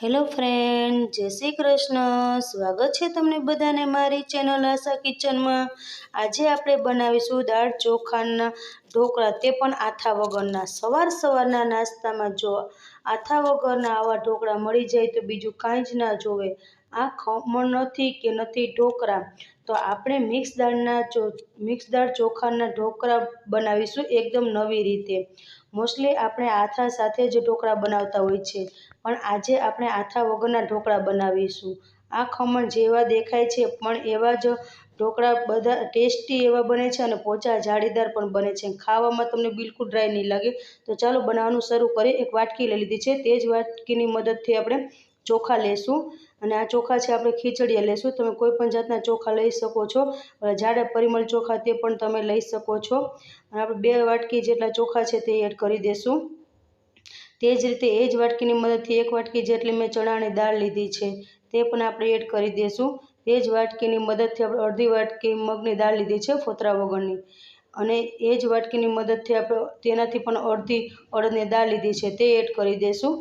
Hello friend, જય શ્રી કૃષ્ણ. સ્વાગત છે તમને બધાને મારી ચેનલ આશા કિચનમાં. આજે આપણે બનાવીશું દાળ ચોખાના ઢોકળા, તે પણ આથા વગરના. સવારના નાસ્તામાં જો આથા વગરના આવા ઢોકળા મળી જાય તો બીજું કાંઈ જ ના જોવે. આ ખમણ નથી કે નથી ઢોકળા, તો આપણે મિક્સ દાળ ચોખાના ઢોકળા બનાવીશું એકદમ નવી રીતે. મોસ્ટલી આપણે આથા સાથે જ ઢોકળા બનાવતા હોય છે, પણ આજે આપણે આથા વગરના ઢોકળા બનાવીશું. આ ખમણ જેવા દેખાય છે પણ એવા જ ઢોકળા બધા ટેસ્ટી એવા બને છે અને પોચા જાળીદાર પણ બને છે. ખાવામાં તમને બિલકુલ ડ્રાય નહીં લાગે. તો ચાલો બનાવવાનું શરૂ કરીએ. એક વાટકી લઈ લીધી છે, તે જ વાટકીની મદદથી આપણે ચોખા લેશું. અને આ ચોખા છે આપણે ખીચડીયા લેશું. તમે કોઈ પણ જાતના ચોખા લઈ શકો છો, જાડા પરિમળ ચોખા તે પણ તમે લઈ શકો છો. અને આપણે 2 વાટકી જેટલા ચોખા છે તે એડ કરી દઈશું. તે જ રીતે એ જ વાટકીની મદદથી 1 વાટકી જેટલી મેં ચણાની દાળ લીધી છે, તે પણ આપણે એડ કરી દઈશું. તે જ વાટકીની મદદથી આપણે અડધી વાટકી મગની દાળ લીધી છે ફોતરા વગરની, અને એ જ વાટકીની મદદથી આપણે તેનાથી પણ અડધી અડદની દાળ લીધી છે, તે એડ કરી દઈશું.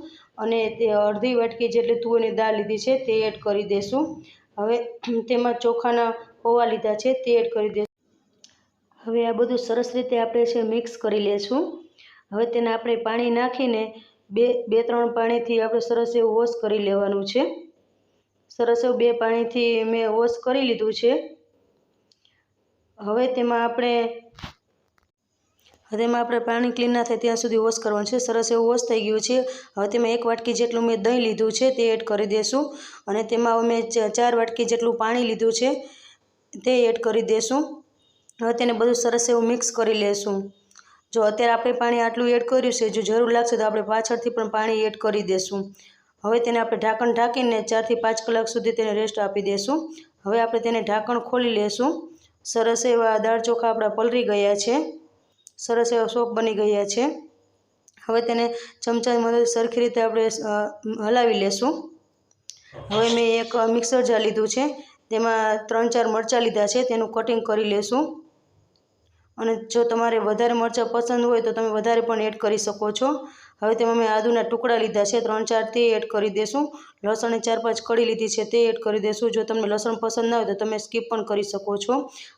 અને તે અડધી વાટકી જેટલી તુવેરની દાળ લીધી છે તે એડ કરી દઈશું. હવે તેમાં ચોખાના પૌવા લીધા છે તે એડ કરી દઈશું. હવે આ બધું સરસ રીતે આપણે છે મિક્સ કરી લેશું. હવે તેને આપણે પાણી નાખીને 2-3 પાણીથી આપણે સરસ એવું વોશ કરી લેવાનું છે. સરસ એવું 2 પાણીથી મેં વોશ કરી લીધું છે. હવે તેમાં આપણે પાણી ક્લીન ના થાય ત્યાં સુધી વોશ કરવાનું છે. સરસ એવું વોશ થઈ ગયું છે. હવે તેમાં 1 વાટકી જેટલું મેં દહીં લીધું છે તે એડ કરી દઈશું. અને તેમાં મેં 4 વાટકી જેટલું પાણી લીધું છે તે એડ કરી દઈશું. હવે તેને બધું સરસ એવું મિક્સ કરી લેશું. જો અત્યારે આપણે પાણી આટલું એડ કર્યું છે, જો જરૂર લાગશે તો આપણે પાછળથી પણ પાણી એડ કરી દઈશું. હવે તેને આપણે ઢાંકણ ઢાંકીને 4 થી 5 કલાક સુધી તેને રેસ્ટ આપી દઈશું. હવે આપણે તેને ઢાંકણ ખોલી લેશું. સરસ એવા દાળ ચોખા આપણા પલળી ગયા છે, સરસ એવા સોફ્ટ બની ગયા છે. હવે તેને ચમચાની મદદથી સરખી રીતે આપણે હલાવી લેશું. હવે મેં એક મિક્સર જાર લીધું છે, તેમાં 3-4 મરચાં લીધા છે, તેનું કટિંગ કરી લેશું. અને જો તમારે વધારે મરચાં પસંદ હોય તો તમે વધારે પણ એડ કરી શકો છો. હવે તેમાં મેં આદુના ટુકડા લીધા છે 3-4, તે એડ કરી દેશું. લસણની 4-5 કળી લીધી છે તે એડ કરી દેશું. જો તમને લસણ પસંદ ના હોય તો તમે સ્કીપ પણ કરી શકો છો.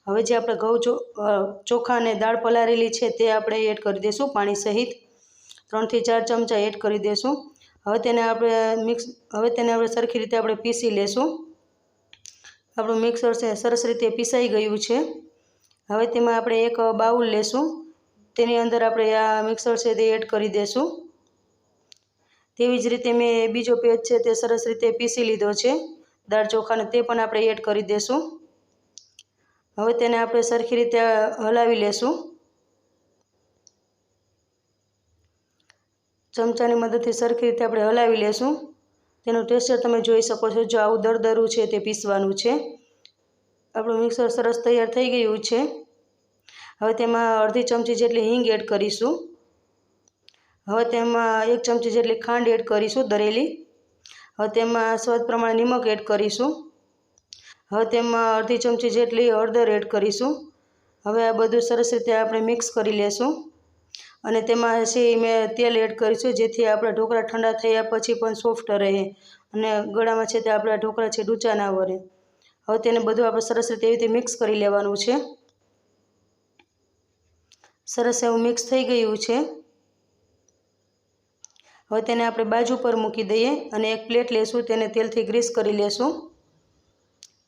હવે જે આપણે ચોખા અને દાળ પલાળેલી છે તે આપણે એડ કરી દઈશું પાણી સહિત. 3 થી 4 ચમચા એડ કરી દઈશું. હવે તેને આપણે સરખી રીતે આપણે પીસી લેશું. આપણું મિક્સર છે સરસ રીતે પીસાઈ ગયું છે. હવે તેમાં આપણે એક બાઉલ લેશું. તેની અંદર આપણે આ મિક્સર છે તે એડ કરી દઈશું. તેવી જ રીતે મેં બીજો પેજ છે તે સરસ રીતે પીસી લીધો છે દાળ ચોખાને, તે પણ આપણે એડ કરી દઈશું. હવે તેને આપણે સરખી રીતે હલાવી લેશું. ચમચાની મદદથી સરખી રીતે આપણે હલાવી લેશું. તેનું ટેક્સચર તમે જોઈ શકો છો. જો આવું દરદરું છે તે પીસવાનું છે. આપણું મિક્સર સરસ તૈયાર થઈ ગયું છે. હવે તેમાં અડધી ચમચી જેટલી હિંગ એડ કરીશું. હવે તેમાં 1 ચમચી જેટલી ખાંડ એડ કરીશું દરેલી. હવે તેમાં સ્વાદ પ્રમાણે નમક એડ કરીશું. હવે તેમાં અડધી ચમચી જેટલી હળદર એડ કરીશું. હવે આ બધું સરસ રીતે આપણે મિક્સ કરી લેશું. અને તેમાં મેં તેલ એડ કરીશું, જેથી આપણા ઢોકળા ઠંડા થયા પછી પણ સોફ્ટ રહે અને ગળામાં છે તે આપણા ઢોકળા છે ડૂચા ના વળે. હવે તેને બધું આપણે સરસ રીતે એવી રીતે મિક્સ કરી લેવાનું છે. સરસ એવું મિક્સ થઈ ગયું છે. હવે તેને આપણે બાજુ પર મૂકી દઈએ અને એક પ્લેટ લેશું, તેને તેલથી ગ્રીસ કરી લેશું.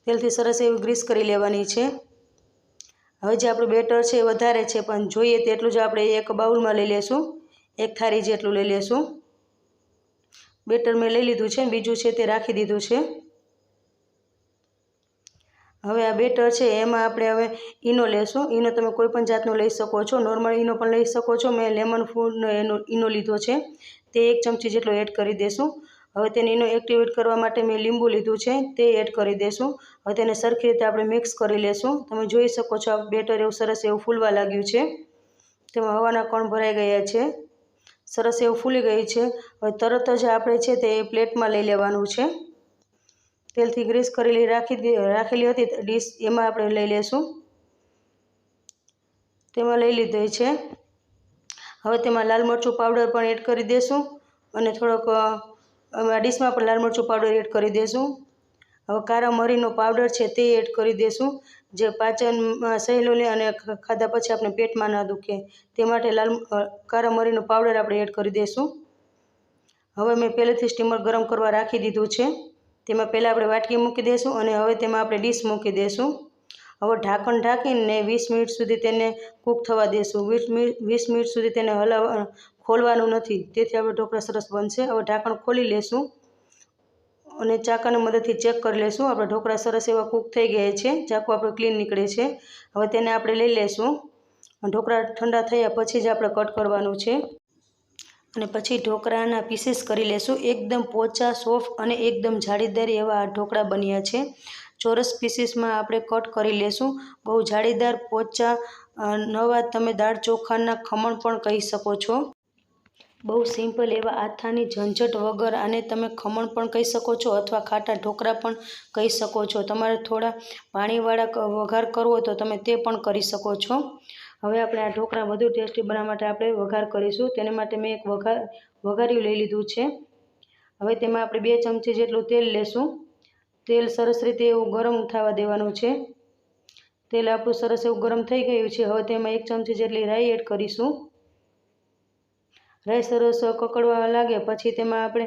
તેલથી સરસ એવી ગ્રીસ કરી લેવાની છે. હવે જે આપણું બેટર છે એ વધારે છે, પણ જોઈએ તેટલું જ આપણે એક બાઉલમાં લઈ લેશું. 1 થાળી જેટલું લઈ લેશું. બેટર મેં લઈ લીધું છે, બીજું છે તે રાખી દીધું છે. હવે આ બેટર છે એમાં આપણે હવે ઈનો લેશું. ઈનો તમે કોઈ પણ જાતનો લઈ શકો છો, નોર્મલ ઈનો પણ લઈ શકો છો. મેં લેમન ફૂડનો ઈનો લીધો છે, તે 1 ચમચી જેટલો એડ કરી દેશું. હવે તેને ઈનો એક્ટિવેટ કરવા માટે મેં લીંબુ લીધું છે, તે એડ કરી દેશું. હવે તેને સરખી રીતે આપણે મિક્સ કરી લેશું. તમે જોઈ શકો છો આ બેટર એવું સરસ એવું ફૂલવા લાગ્યું છે. તેમાં હવાના કણ ભરાઈ ગયા છે, સરસ એવું ફૂલી ગયું છે. હવે તરત જ આપણે છે તે પ્લેટમાં લઈ લેવાનું છે. તેલથી ગ્રીસ કરેલી રાખેલી હતી ડીશ, એમાં આપણે લઈ લેશું. તેમાં લઈ લીધી છે. હવે તેમાં લાલ મરચું પાવડર પણ એડ કરી દેશું અને થોડોક હવે આ ડીશમાં આપણે લાલ મરચું પાવડર એડ કરી દઈશું. હવે કારા મરીનો પાવડર છે તે એડ કરી દઈશું, જે પાચનમાં સહેલો લે અને ખાધા પછી આપણે પેટમાં ના દુખે તે માટે કારા મરીનો પાવડર આપણે એડ કરી દઈશું. હવે મેં પહેલેથી સ્ટીમર ગરમ કરવા રાખી દીધું છે. તેમાં પહેલાં આપણે વાટકી મૂકી દઈશું અને હવે તેમાં આપણે ડીશ મૂકી દઈશું. હવે ઢાંકણ ઢાંકીને 20 મિનિટ સુધી તેને કૂક થવા દઈશું. 20 મિનિટ સુધી તેને ખોલવાનું નથી, તેથી આપણે ઢોકળા સરસ બનશે. હવે ઢાંકણ ખોલી લેશું અને ચાકાની મદદથી ચેક કરી લેશું. આપણા ઢોકળા સરસ એવા કૂક થઈ ગયા છે. ચાકુ આપણે ક્લીન નીકળે છે. હવે તેને આપણે લઈ લેશું. ઢોકળા ઠંડા થયા પછી જ આપણે કટ કરવાનું છે અને પછી ઢોકળાના પીસીસ કરી લેશું. એકદમ પોચા, સોફ્ટ અને એકદમ જાળીદાર એવા આ ઢોકળા બન્યા છે. ચોરસ પીસીસમાં આપણે કટ કરી લેશું. બહુ જાળીદાર, પોચા, નવા તમે દાળ ચોખાના ખમણ પણ કહી શકો છો. બહુ સિમ્પલ એવા આથાની ઝંઝટ વગર આને તમે ખમણ પણ કહી શકો છો અથવા ખાટા ઢોકળા પણ કહી શકો છો. તમારે થોડા પાણીવાળા વઘાર કરવો હોય તો તમે તે પણ કરી શકો છો. હવે આપણે આ ઢોકળા વધુ ટેસ્ટી બનાવવા માટે આપણે વઘાર કરીશું. તેના માટે મેં એક વઘાર્યું લઈ લીધું છે. હવે તેમાં આપણે 2 ચમચી જેટલું તેલ લેશું. તેલ સરસ રીતે એવું ગરમ થવા દેવાનું છે. તેલ આપણું સરસ એવું ગરમ થઈ ગયું છે. હવે તેમાં 1 ચમચી જેટલી રાઈ એડ કરીશું. રાઈ સરસ કકડવા લાગે પછી તેમાં આપણે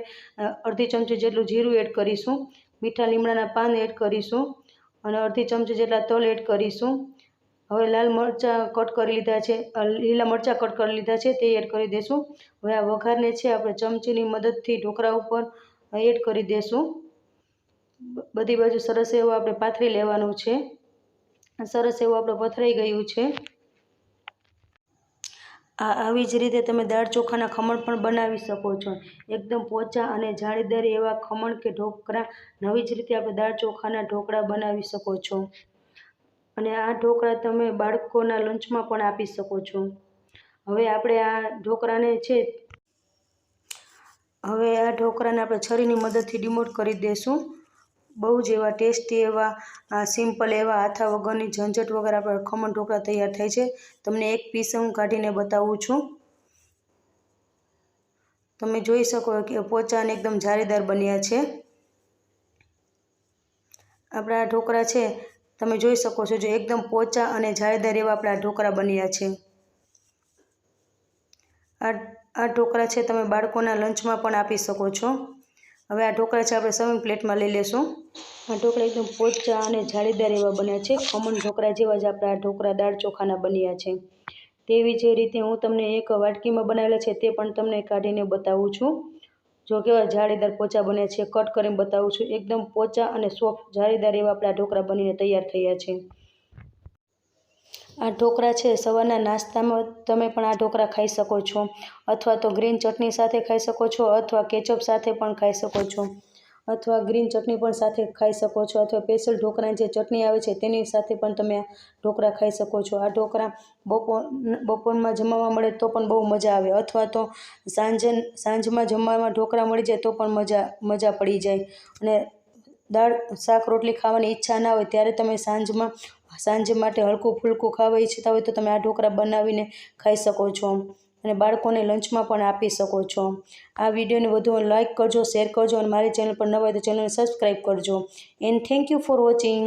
અડધી ચમચી જેટલું જીરું એડ કરીશું. મીઠા લીમડાના પાન એડ કરીશું અને અડધી ચમચી જેટલા તલ એડ કરીશું. હવે લાલ મરચાં કટ કરી લીધા છે, લીલા મરચાં કટ કરી લીધા છે તે એડ કરી દઈશું. હવે આ વઘારને છે આપણે ચમચીની મદદથી ઢોકળા ઉપર એડ કરી દઈશું. બધી બાજુ સરસ એવું આપણે પાથરી લેવાનું છે. સરસ એવું આપણે પથરાઈ ગયું છે. આવી જ રીતે તમે દાળ ચોખાના ખમણ પણ બનાવી શકો છો. એકદમ પોચા અને જાળીદાર એવા ખમણ કે ઢોકળા નવી જ રીતે આપણે દાળ ચોખાના ઢોકળા બનાવી શકો છો. અને આ ઢોકળા તમે બાળકોના લંચમાં પણ આપી શકો છો. હવે આપણે આ ઢોકળાને આપણે છરીની મદદથી ડિમોલ્ડ કરી દઈશું. બહુ જ એવા ટેસ્ટી એવા સિમ્પલ એવા હાથા વગરની ઝંઝટ વગર આપણા ખમણ ઢોકળા તૈયાર થાય છે. તમને એક પીસ હું કાઢીને બતાવું છું. તમે જોઈ શકો કે પોચા અને એકદમ જાળીદાર બન્યા છે. આપણા આ ઢોકળા છે તમે જોઈ શકો છો, જો એકદમ પોચા અને જાળીદાર એવા આપણા ઢોકળા બન્યા છે. આ ઢોકળા છે તમે બાળકોના લંચમાં પણ આપી શકો છો. હવે આ ઢોકળા છે આપણે સર્વિંગ પ્લેટમાં લઈ લેશું. આ ઢોકળા એકદમ પોચા અને જાળીદાર એવા બન્યા છે. ખમણ ઢોકળા જેવા જ આપણા આ ઢોકળા દાળ ચોખાના બન્યા છે. તેવી જ રીતે હું તમને એક વાટકીમાં બનાવેલા છે તે પણ તમને કાઢીને બતાવું છું. જો કેવા જાળીદાર પોચા બન્યા છે, કટ કરીને બતાવું છું. એકદમ પોચા અને સોફ્ટ જાળીદાર એવા આપણા ઢોકળા બનીને તૈયાર થયા છે. આ ઢોકળા છે સવારના નાસ્તામાં તમે પણ આ ઢોકળા ખાઈ શકો છો અથવા તો ગ્રીન ચટણી સાથે ખાઈ શકો છો અથવા કેચઅપ સાથે પણ ખાઈ શકો છો અથવા ગ્રીન ચટણી પણ સાથે ખાઈ શકો છો અથવા સ્પેશિયલ ઢોકળાની જે ચટણી આવે છે તેની સાથે પણ તમે આ ઢોકળા ખાઈ શકો છો. આ ઢોકળા બપોરમાં જમવામાં મળે તો પણ બહુ મજા આવે અથવા તો સાંજમાં જમવામાં ઢોકળા મળી જાય તો પણ મજા પડી જાય. અને દાળ શાક રોટલી ખાવાની ઈચ્છા ના હોય ત્યારે તમે સાંજ માટે હલકું ફૂલકું ખાવા ઈચ્છતા હોય તો તમે આ ઢોકળા બનાવીને ખાઈ શકો છો અને બાળકોને લંચમાં પણ આપી શકો છો. આ વિડીયોને વધુ લાઇક કરજો, શેર કરજો અને મારી ચેનલ પર નવા હોય તો ચેનલને સબસ્ક્રાઈબ કરજો. And thank you for watching.